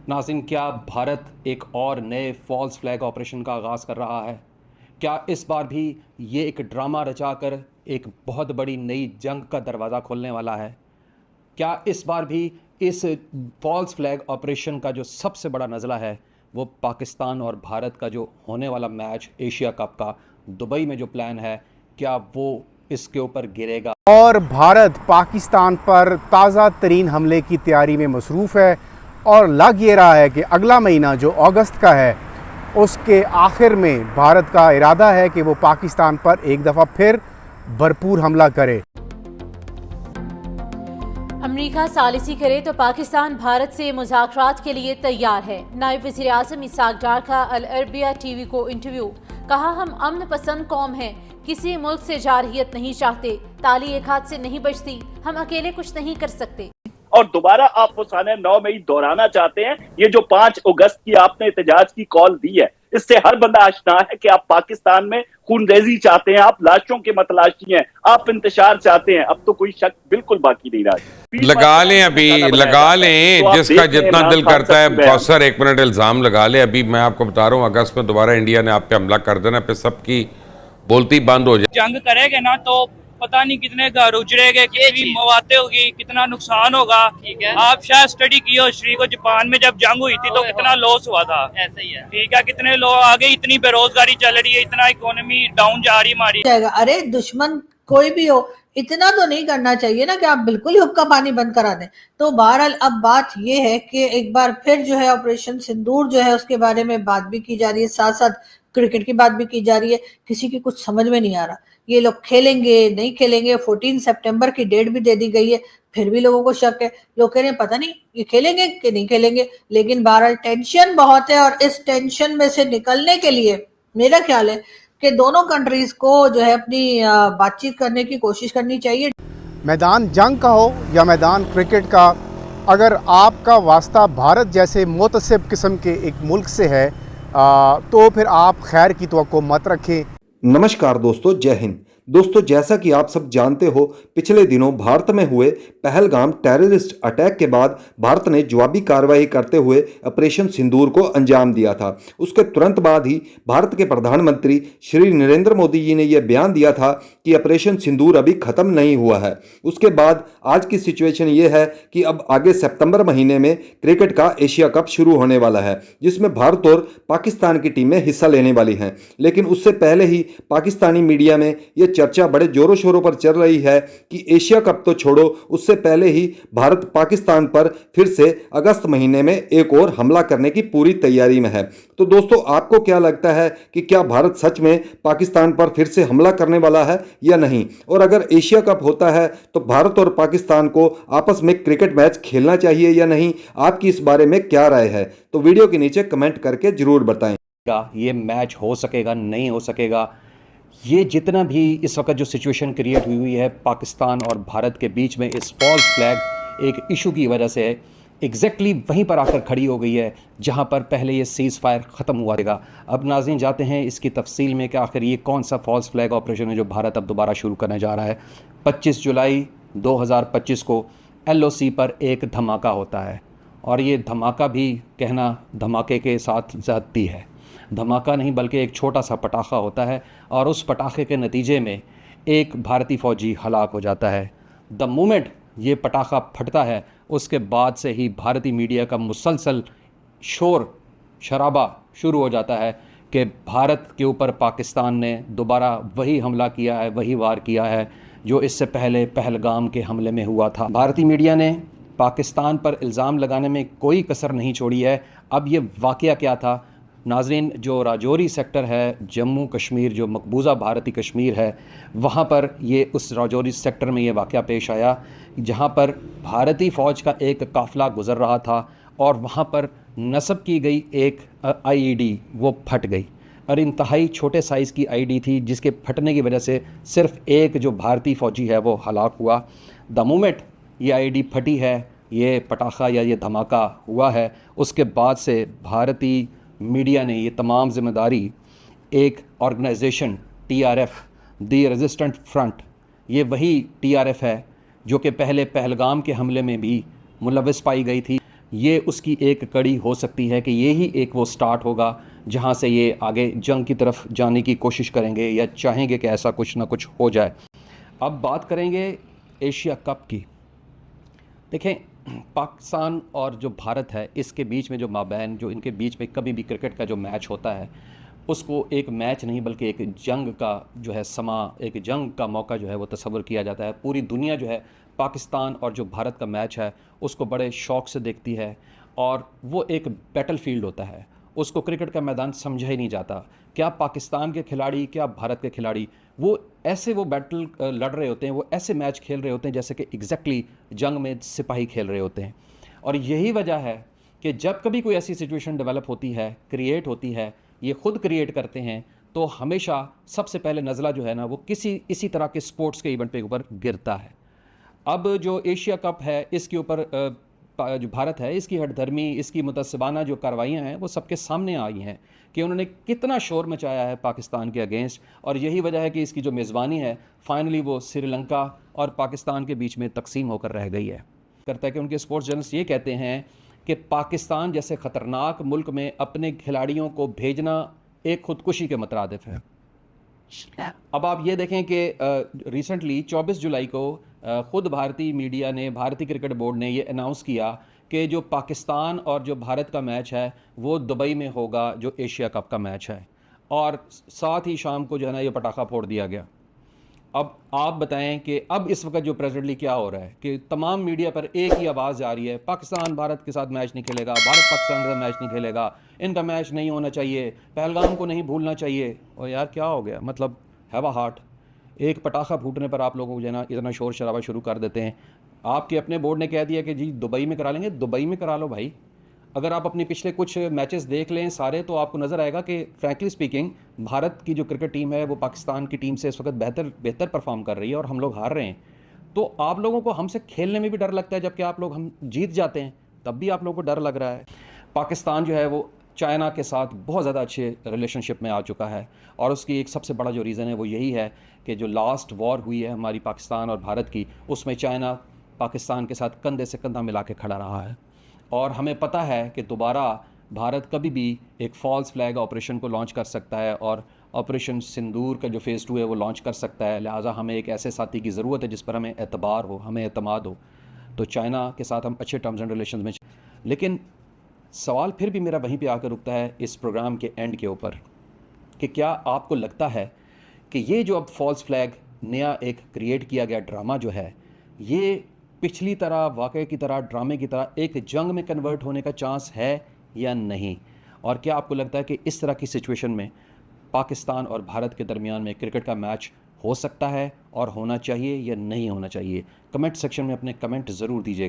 नाज़रीन, क्या भारत एक और नए फॉल्स फ्लैग ऑपरेशन का आगाज़ कर रहा है? क्या इस बार भी ये एक ड्रामा रचाकर एक बहुत बड़ी नई जंग का दरवाज़ा खोलने वाला है? क्या इस बार भी इस फॉल्स फ्लैग ऑपरेशन का जो सबसे बड़ा नज़ला है वो पाकिस्तान और भारत का जो होने वाला मैच एशिया कप का दुबई में जो प्लान है, क्या वो इसके ऊपर गिरेगा? और भारत पाकिस्तान पर ताज़ा तरीन हमले की तैयारी में मसरूफ़ है और लग ये रहा है कि अगला महीना जो अगस्त का है उसके आखिर में भारत का इरादा है कि वो पाकिस्तान पर एक दफ़ा फिर भरपूर हमला करे। अमरीका सालिसी करे तो पाकिस्तान भारत से मुज़ाकरात के लिए तैयार है। नायब वज़ीर आज़म इसहाक डार का अल अरबिया टीवी को इंटरव्यू। कहा, हम अमन पसंद कौम हैं, किसी मुल्क से जारहियत नहीं चाहते, ताली एक हाथ से नहीं बजती, हम अकेले कुछ नहीं कर सकते। और दोबारा आप वो साने 9 मई दोहराना चाहते हैं। ये जो 5 अगस्त की आपने एहतजाज की कॉल दी है, इससे हर बंदा आशना है कि आप पाकिस्तान में खूनरेजी चाहते हैं, आप लाशों के मतलाशी हैं, आप इंतशार चाहते हैं। अब तो कोई शक बिल्कुल बाकी नहीं रहा। लगा लें, अभी लगा लें, तो जिसका जितना दिल करता है। कौसर, एक मिनट, इल्जाम लगा ले। अभी मैं आपको बता रहा हूँ, अगस्त में दोबारा इंडिया ने आप पे हमला कर देना, फिर सबकी बोलती बंद हो जाए। जंग करेंगे ना तो पता नहीं कितने घर उजड़ेंगे, कितनी मौतें होगी, कितना नुकसान होगा। ठीक है, आप शायद स्टडी की हो श्री को, जापान में जब जंग हुई थी तो कितना लॉस हुआ था। ऐसा ही है, ठीक है, कितने लोग आगे, इतनी बेरोजगारी चल रही है, इतना इकोनॉमी डाउन जा रही हमारी। अरे दुश्मन कोई भी हो, इतना तो नहीं करना चाहिए ना कि आप बिल्कुल ही हुक्का पानी बंद करा दें। तो बहरहाल अब बात ये है कि एक बार फिर जो है ऑपरेशन सिंदूर जो है उसके बारे में बात भी की जा रही है, साथ साथ क्रिकेट की बात भी की जा रही है। किसी की कुछ समझ में नहीं आ रहा, ये लोग खेलेंगे नहीं खेलेंगे। 14 सितंबर की डेट भी दे दी गई है, फिर भी लोगों को शक है। लोग कह रहे हैं पता नहीं ये खेलेंगे कि नहीं खेलेंगे। लेकिन बहरहाल टेंशन बहुत है और इस टेंशन में से निकलने के लिए मेरा ख्याल है कि दोनों कंट्रीज को जो है अपनी बातचीत करने की कोशिश करनी चाहिए। मैदान जंग का हो या मैदान क्रिकेट का, अगर आपका वास्ता भारत जैसे मुतसिब किस्म के एक मुल्क से है तो फिर आप खैर की तवक्को मत रखें। नमस्कार दोस्तों, जय हिंद। दोस्तों, जैसा कि आप सब जानते हो, पिछले दिनों भारत में हुए पहलगाम टेररिस्ट अटैक के बाद भारत ने जवाबी कार्रवाई करते हुए ऑपरेशन सिंदूर को अंजाम दिया था। उसके तुरंत बाद ही भारत के प्रधानमंत्री श्री नरेंद्र मोदी जी ने यह बयान दिया था कि ऑपरेशन सिंदूर अभी ख़त्म नहीं हुआ है। उसके बाद आज की सिचुएशन ये है कि अब आगे सितंबर महीने में क्रिकेट का एशिया कप शुरू होने वाला है, जिसमें भारत और पाकिस्तान की टीमें हिस्सा लेने वाली हैं। लेकिन उससे पहले ही पाकिस्तानी मीडिया में यह चर्चा बड़े जोरों शोरों पर चल रही है कि एशिया कप तो छोड़ो, उससे पहले ही भारत पाकिस्तान पर फिर से अगस्त महीने में एक और हमला करने की पूरी तैयारी में है। तो दोस्तों, आपको क्या लगता है कि क्या भारत सच में पाकिस्तान पर फिर से हमला करने वाला है या नहीं? और अगर एशिया कप होता है तो भारत और पाकिस्तान को आपस में क्रिकेट मैच खेलना चाहिए या नहीं? आपकी इस बारे में क्या राय है? तो वीडियो के नीचे कमेंट करके जरूर बताएं। ये मैच हो सकेगा, नहीं हो सकेगा? ये जितना भी इस वक्त जो सिचुएशन क्रिएट हुई है पाकिस्तान और भारत के बीच में इस फॉल्स फ्लैग एक इशू की वजह से एग्जैक्टली वहीं पर आकर खड़ी हो गई है जहां पर पहले ये सीज़ फायर ख़त्म हुआ था। अब नाज़रीन, जाते हैं इसकी तफसील में कि आखिर ये कौन सा फॉल्स फ्लैग ऑपरेशन है जो भारत अब दोबारा शुरू करने जा रहा है। 25 जुलाई 2025 को LOC पर एक धमाका होता है, और ये धमाका भी कहना धमाके के साथ ज़्यादती है। धमाका नहीं बल्कि एक छोटा सा पटाखा होता है, और उस पटाखे के नतीजे में एक भारतीय फ़ौजी हलाक हो जाता है। द मोमेंट ये पटाखा फटता है उसके बाद से ही भारतीय मीडिया का मुसलसल शोर शराबा शुरू हो जाता है कि भारत के ऊपर पाकिस्तान ने दोबारा वही हमला किया है, वही वार किया है जो इससे पहले पहलगाम के हमले में हुआ था। भारतीय मीडिया ने पाकिस्तान पर इल्ज़ाम लगाने में कोई कसर नहीं छोड़ी है। अब ये वाक़या क्या था नाज़रीन, जो राजौरी सेक्टर है जम्मू कश्मीर, जो मकबूजा भारतीय कश्मीर है, वहाँ पर ये उस राजौरी सेक्टर में ये वाक़या पेश आया जहाँ पर भारतीय फ़ौज का एक काफ़िला गुज़र रहा था और वहाँ पर नस्ब की गई एक IED वो फट गई, और इंतहाई छोटे साइज़ की IED थी जिसके फटने की वजह से सिर्फ़ एक जो भारतीय फ़ौजी है वो हलाक हुआ। द मोमेंट ये IED फटी है, ये पटाखा या ये धमाका हुआ है, उसके बाद से भारतीय मीडिया ने ये तमाम ज़िम्मेदारी एक ऑर्गेनाइजेशन TRF, दी रेजिस्टेंट फ्रंट, ये वही TRF है जो कि पहले पहलगाम के हमले में भी मुलव्वस पाई गई थी। ये उसकी एक कड़ी हो सकती है कि ये ही एक वो स्टार्ट होगा जहाँ से ये आगे जंग की तरफ जाने की कोशिश करेंगे या चाहेंगे कि ऐसा कुछ ना कुछ हो जाए। अब बात करेंगे एशिया कप की। देखें, पाकिस्तान और जो भारत है इसके बीच में जो माबैन जो इनके बीच में कभी भी क्रिकेट का जो मैच होता है उसको एक मैच नहीं बल्कि एक जंग का जो है एक जंग का मौका जो है वो तस्वर किया जाता है। पूरी दुनिया जो है पाकिस्तान और जो भारत का मैच है उसको बड़े शौक़ से देखती है और वो एक बैटलफील्ड होता है, उसको क्रिकेट का मैदान समझा ही नहीं जाता। क्या पाकिस्तान के खिलाड़ी क्या भारत के खिलाड़ी वो बैटल लड़ रहे होते हैं, वो ऐसे मैच खेल रहे होते हैं जैसे कि एग्जैक्टली जंग में सिपाही खेल रहे होते हैं। और यही वजह है कि जब कभी कोई ऐसी सिचुएशन डेवलप होती है, क्रिएट होती है, ये खुद क्रिएट करते हैं, तो हमेशा सबसे पहले नज़ला जो है ना वो इसी तरह के स्पोर्ट्स के इवेंट के ऊपर गिरता है। अब जो एशिया कप है इसके ऊपर जो भारत है इसकी हठधर्मी, इसकी मुतस्सबाना जो कार्रवाइयाँ हैं वो सबके सामने आई हैं कि उन्होंने कितना शोर मचाया है पाकिस्तान के अगेंस्ट। और यही वजह है कि इसकी जो मेज़बानी है फाइनली वो श्रीलंका और पाकिस्तान के बीच में तकसीम होकर रह गई है। करता है कि उनके स्पोर्ट्स जर्नलिस्ट ये कहते हैं कि पाकिस्तान जैसे ख़तरनाक मुल्क में अपने खिलाड़ियों को भेजना एक खुदकुशी के मतरादिफ है। अब आप ये देखें कि रिसेंटली 24 जुलाई को ख़ुद भारतीय मीडिया ने, भारतीय क्रिकेट बोर्ड ने ये अनाउंस किया कि जो पाकिस्तान और जो भारत का मैच है वो दुबई में होगा, जो एशिया कप का मैच है, और साथ ही शाम को जो है ना ये पटाखा फोड़ दिया गया। अब आप बताएं कि अब इस वक्त जो प्रेजेंटली क्या हो रहा है कि तमाम मीडिया पर एक ही आवाज़ आ रही है, पाकिस्तान भारत के साथ मैच नहीं खेलेगा, भारत पाकिस्तान के साथ मैच नहीं खेलेगा, इनका मैच नहीं होना चाहिए, पहलगाम को नहीं भूलना चाहिए। और यार क्या हो गया, मतलब हैव अ हार्ट। एक पटाखा फूटने पर आप लोगों को जो है ना इतना शोर शराबा शुरू कर देते हैं। आपके अपने बोर्ड ने कह दिया कि जी दुबई में करा लेंगे, दुबई में करा लो भाई। अगर आप अपने पिछले कुछ मैचेस देख लें सारे तो आपको नज़र आएगा कि फ्रैंकली स्पीकिंग भारत की जो क्रिकेट टीम है वो पाकिस्तान की टीम से इस वक्त बेहतर परफॉर्म कर रही है और हम लोग हार रहे हैं। तो आप लोगों को हमसे खेलने में भी डर लगता है, जबकि आप लोग हम जीत जाते हैं तब भी आप लोगों को डर लग रहा है। पाकिस्तान जो है वो चाइना के साथ बहुत ज़्यादा अच्छे रिलेशनशिप में आ चुका है और उसकी एक सबसे बड़ा जो रीज़न है वो यही है कि जो लास्ट वॉर हुई है हमारी पाकिस्तान और भारत की, उसमें चाइना पाकिस्तान के साथ कंधे से कंधा मिला के खड़ा रहा है। और हमें पता है कि दोबारा भारत कभी भी एक फॉल्स फ्लैग ऑपरेशन को लॉन्च कर सकता है और ऑपरेशन सिंदूर का जो फ़ेज़ 2 है वो लॉन्च कर सकता है। लिहाजा हमें एक ऐसे साथी की ज़रूरत है जिस पर हमें एतबार हो, हमें एतमाद हो। तो चाइना के साथ हम अच्छे टर्म्स एंड रिलेशन में, लेकिन सवाल फिर भी मेरा वहीं पे आकर रुकता है इस प्रोग्राम के एंड के ऊपर कि क्या आपको लगता है कि ये जो अब फॉल्स फ्लैग नया एक क्रिएट किया गया ड्रामा जो है ये पिछली तरह, वाक़े की तरह, ड्रामे की तरह एक जंग में कन्वर्ट होने का चांस है या नहीं? और क्या आपको लगता है कि इस तरह की सिचुएशन में पाकिस्तान और भारत के दरमियान में क्रिकेट का मैच हो सकता है और होना चाहिए या नहीं होना चाहिए? कमेंट सेक्शन में अपने कमेंट ज़रूर दीजिएगा।